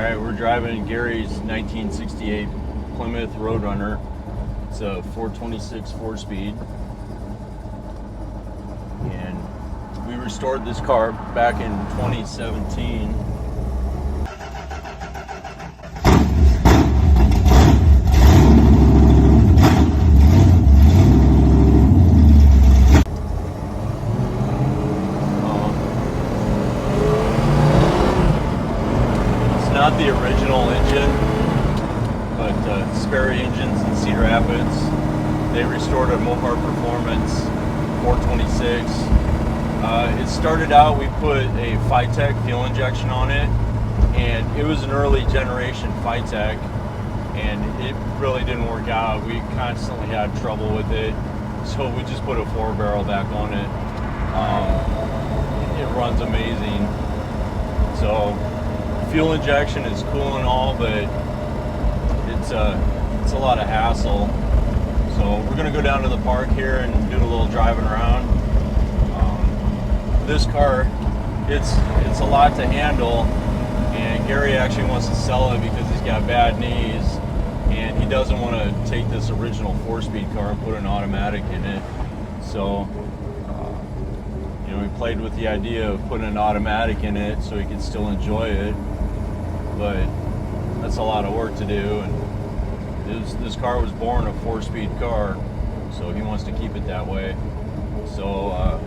Alright, we're driving Gary's 1968 Plymouth Road Runner. It's a 426 4-speed. And we restored this car back in 2017. Not the original engine, but Sperry engines in Cedar Rapids. They restored a Mopar Performance 426. It started out, we put a Phytech fuel injection on it, and it was an early generation Phytech, and it really didn't work out. We constantly had trouble with it, so we just put a 4-barrel back on it. It runs amazing. So fuel injection is cool and all, but it's a lot of hassle. So we're gonna go down to the park here and do a little driving around. This car, it's a lot to handle, and Gary actually wants to sell it because he's got bad knees, and he doesn't want to take this original 4-speed car and put an automatic in it. So you know, we played with the idea of putting an automatic in it so he could still enjoy it. But that's a lot of work to do, and this car was born a 4-speed car, so he wants to keep it that way. So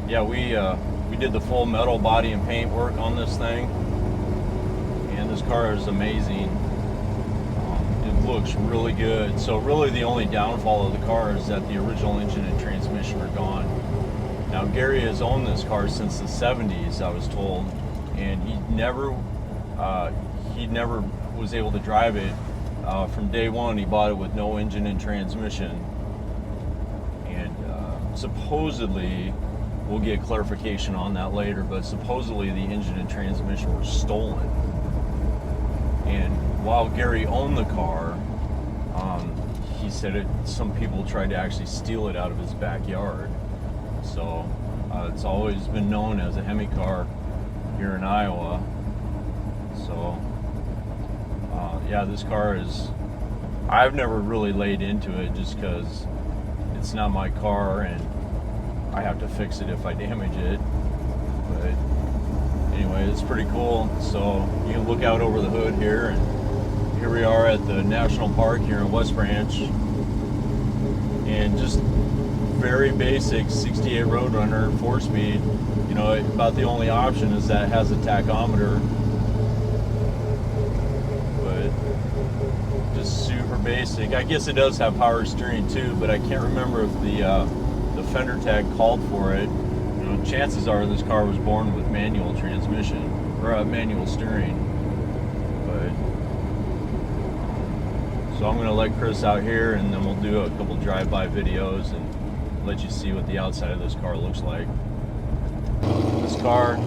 yeah, we did the full metal body and paint work on this thing, and this car is amazing. It looks really good. So really the only downfall of the car is that the original engine and transmission are gone. Now Gary has owned this car since the 70s, I was told, and he never was able to drive it. From day one, he bought it with no engine and transmission. And supposedly, we'll get clarification on that later, but supposedly the engine and transmission were stolen. And while Gary owned the car, he said some people tried to actually steal it out of his backyard. So it's always been known as a HEMI car here in Iowa. So yeah, this car is, I've never really laid into it just because it's not my car and I have to fix it if I damage it. But anyway, it's pretty cool. So you can look out over the hood here, and here we are at the National Park here in West Branch, and just very basic 68 Roadrunner 4-speed. You know, about the only option is that it has a tachometer. Super basic. I guess it does have power steering too, but I can't remember if the fender tag called for it. You know, chances are this car was born with manual transmission or manual steering. But so I'm going to let Chris out here, and then we'll do a couple drive-by videos and let you see what the outside of this car looks like. This car,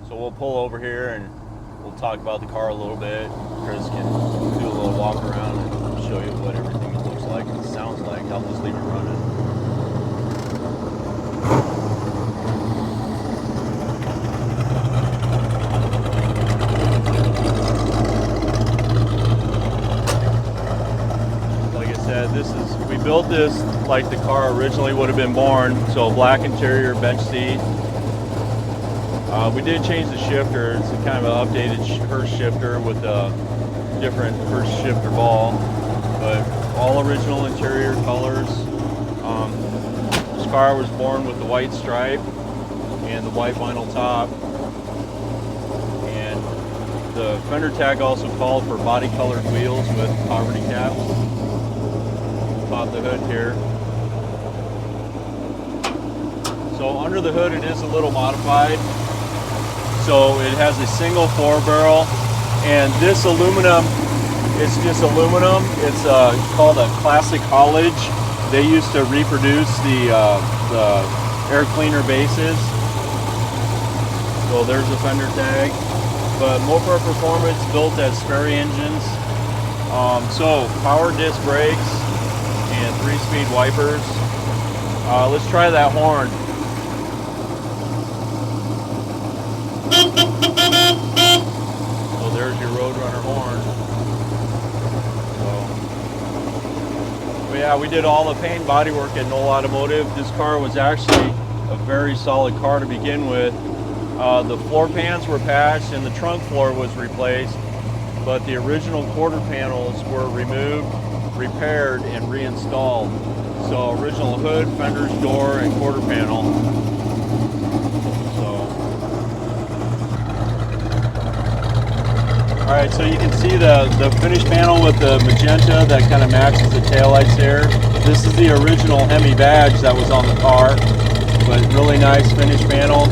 so we'll pull over here and we'll talk about the car a little bit. Chris can do a little walk around and show you what everything looks like and sounds like. I'll just leave it running. Like I said, we built this like the car originally would have been born. So a black interior, bench seat. We did change the shifter. It's a kind of an updated Hurst shifter with a different Hurst shifter ball, but all original interior colors. This car was born with the white stripe and the white vinyl top, and the fender tag also called for body colored wheels with poverty caps. Pop the hood here. So under the hood it is a little modified. So it has a single 4-barrel, and this aluminum It's just aluminum. It's called a classic haulage. They used to reproduce the air cleaner bases. So there's the fender tag. But Mopar Performance built as Sperry engines. So power disc brakes and 3-speed wipers. Let's try that horn. So there's your Roadrunner horn. But yeah, we did all the paint body work at Noel Automotive. This car was actually a very solid car to begin with. The floor pans were patched and the trunk floor was replaced, but the original quarter panels were removed, repaired, and reinstalled. So original hood, fenders, door, and quarter panel. All right, so you can see the finish panel with the magenta that kind of matches the taillights there. This is the original HEMI badge that was on the car, but really nice finish panel,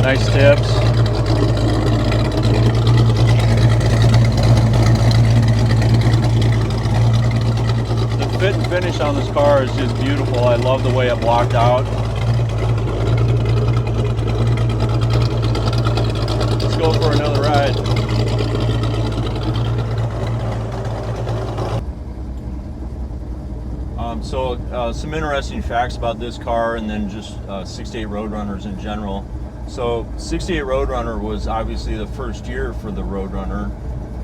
nice tips. The fit and finish on this car is just beautiful. I love the way it blocked out. Let's go for another ride. Some interesting facts about this car, and then just 68 Roadrunners in general. So 68 Roadrunner was obviously the first year for the Roadrunner,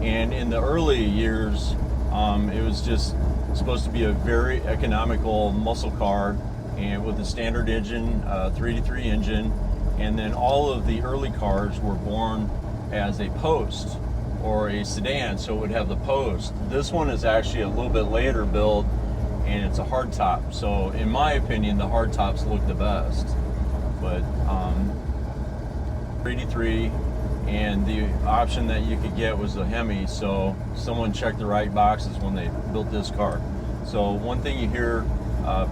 and in the early years it was just supposed to be a very economical muscle car, and with a standard engine, 3D3 engine, and then all of the early cars were born as a post or a sedan, so it would have the post. This one is actually a little bit later build, and it's a hardtop. So in my opinion, the hardtops look the best. But 3D3, and the option that you could get was a HEMI, so someone checked the right boxes when they built this car. So one thing you hear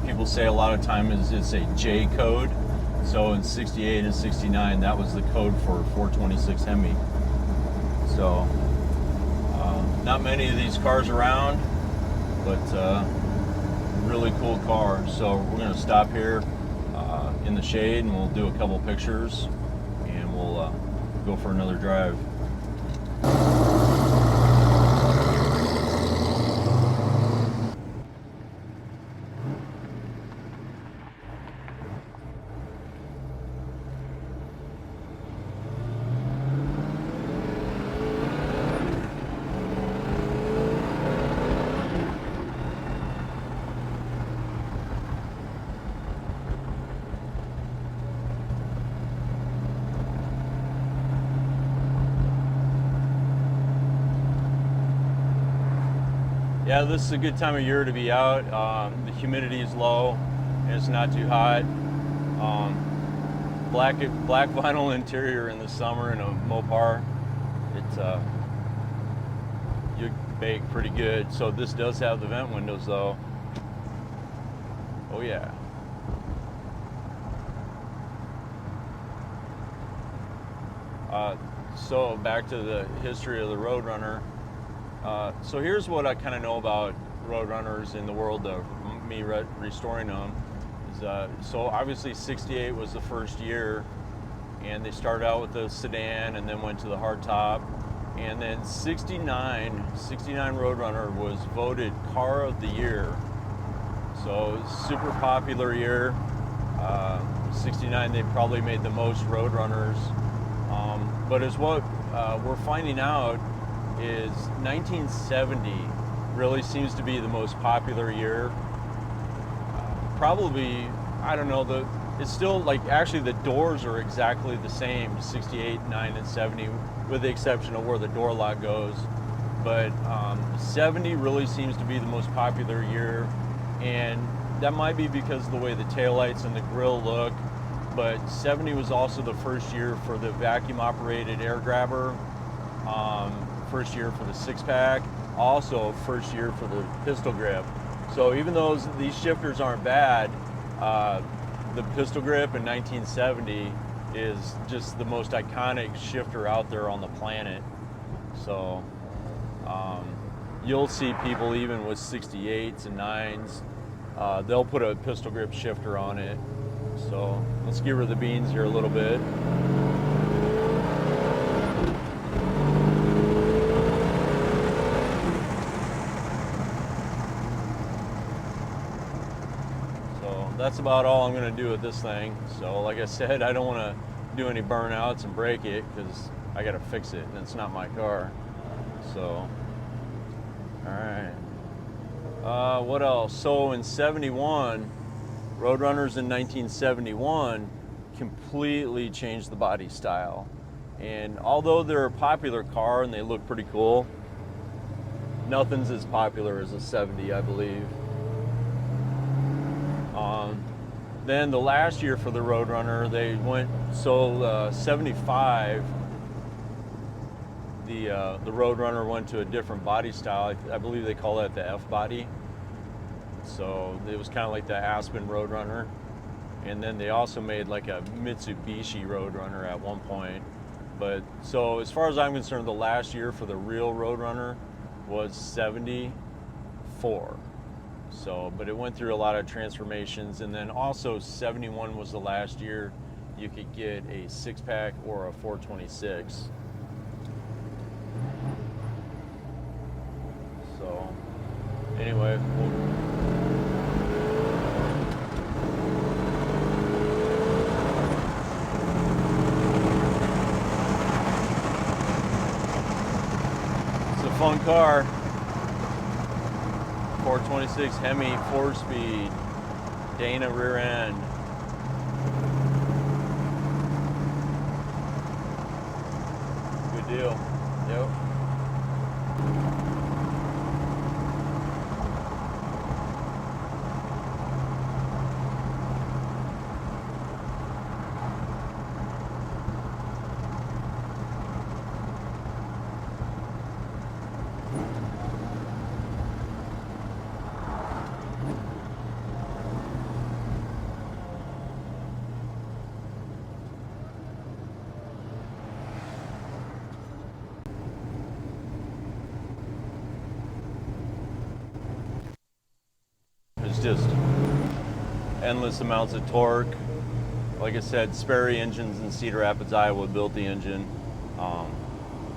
people say a lot of time is it's a J code. So in 68 and 69, that was the code for 426 HEMI. So not many of these cars around, but really cool car. So we're going to stop here in the shade, and we'll do a couple pictures, and we'll go for another drive. Yeah, this is a good time of year to be out. The humidity is low and it's not too hot. Black vinyl interior in the summer in a Mopar, you bake pretty good. So this does have the vent windows though. Oh yeah. So back to the history of the Roadrunner. So here's what I kind of know about Roadrunners in the world of me restoring them. So obviously 68 was the first year, and they started out with the sedan and then went to the hardtop. And then 69 Roadrunner was voted Car of the Year. So super popular year. 69, they probably made the most Roadrunners. But as what we're finding out is 1970 really seems to be the most popular year. Probably, I don't know, it's still like, actually the doors are exactly the same, 68, 9, and 70, with the exception of where the door lock goes. But 70 really seems to be the most popular year, and that might be because of the way the taillights and the grille look. But 70 was also the first year for the vacuum operated air grabber, first year for the six-pack, also first year for the pistol grip. So even though these shifters aren't bad, the pistol grip in 1970 is just the most iconic shifter out there on the planet. So you'll see people even with 68s and 9s, they'll put a pistol grip shifter on it. So let's give her the beans here a little bit. So that's about all I'm going to do with this thing. So like I said, I don't want to do any burnouts and break it because I got to fix it and it's not my car. So all right. What else? So in 71, Roadrunners in 1971 completely changed the body style. And although they're a popular car and they look pretty cool, nothing's as popular as a 70, I believe. Then the last year for the Roadrunner, they went, 75, the Roadrunner went to a different body style. I believe they call that the F body. So it was kind of like the Aspen Roadrunner. And then they also made like a Mitsubishi Roadrunner at one point. But so as far as I'm concerned, the last year for the real Roadrunner was 74. So, but it went through a lot of transformations. And then also 71 was the last year you could get a 6-pack or a 426. So anyway, it's a fun car. 426 HEMI 4-speed, Dana rear end. Good deal. Yep. It's just endless amounts of torque. Like I said, Sperry engines in Cedar Rapids, Iowa built the engine.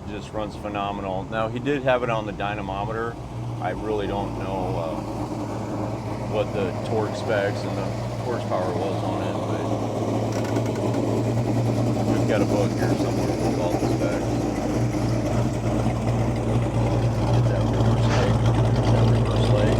Just runs phenomenal. Now he did have it on the dynamometer. I really don't know what the torque specs and the horsepower was on it, but we've got a book here somewhere with all the specs. Get that reverse leg. That reverse leg.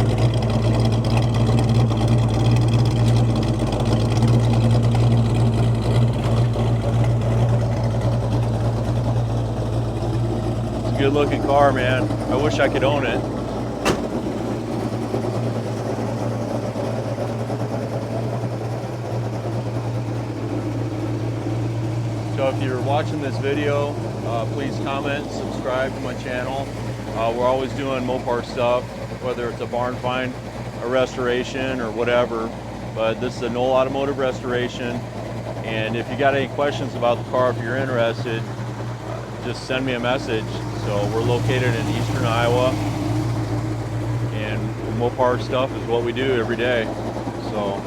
Good looking car, man. I wish I could own it. So if you're watching this video, please comment, subscribe to my channel. We're always doing Mopar stuff, whether it's a barn find, a restoration, or whatever. But this is a Noel Automotive restoration. And if you got any questions about the car, if you're interested, just send me a message. So we're located in eastern Iowa, and Mopar stuff is what we do every day. So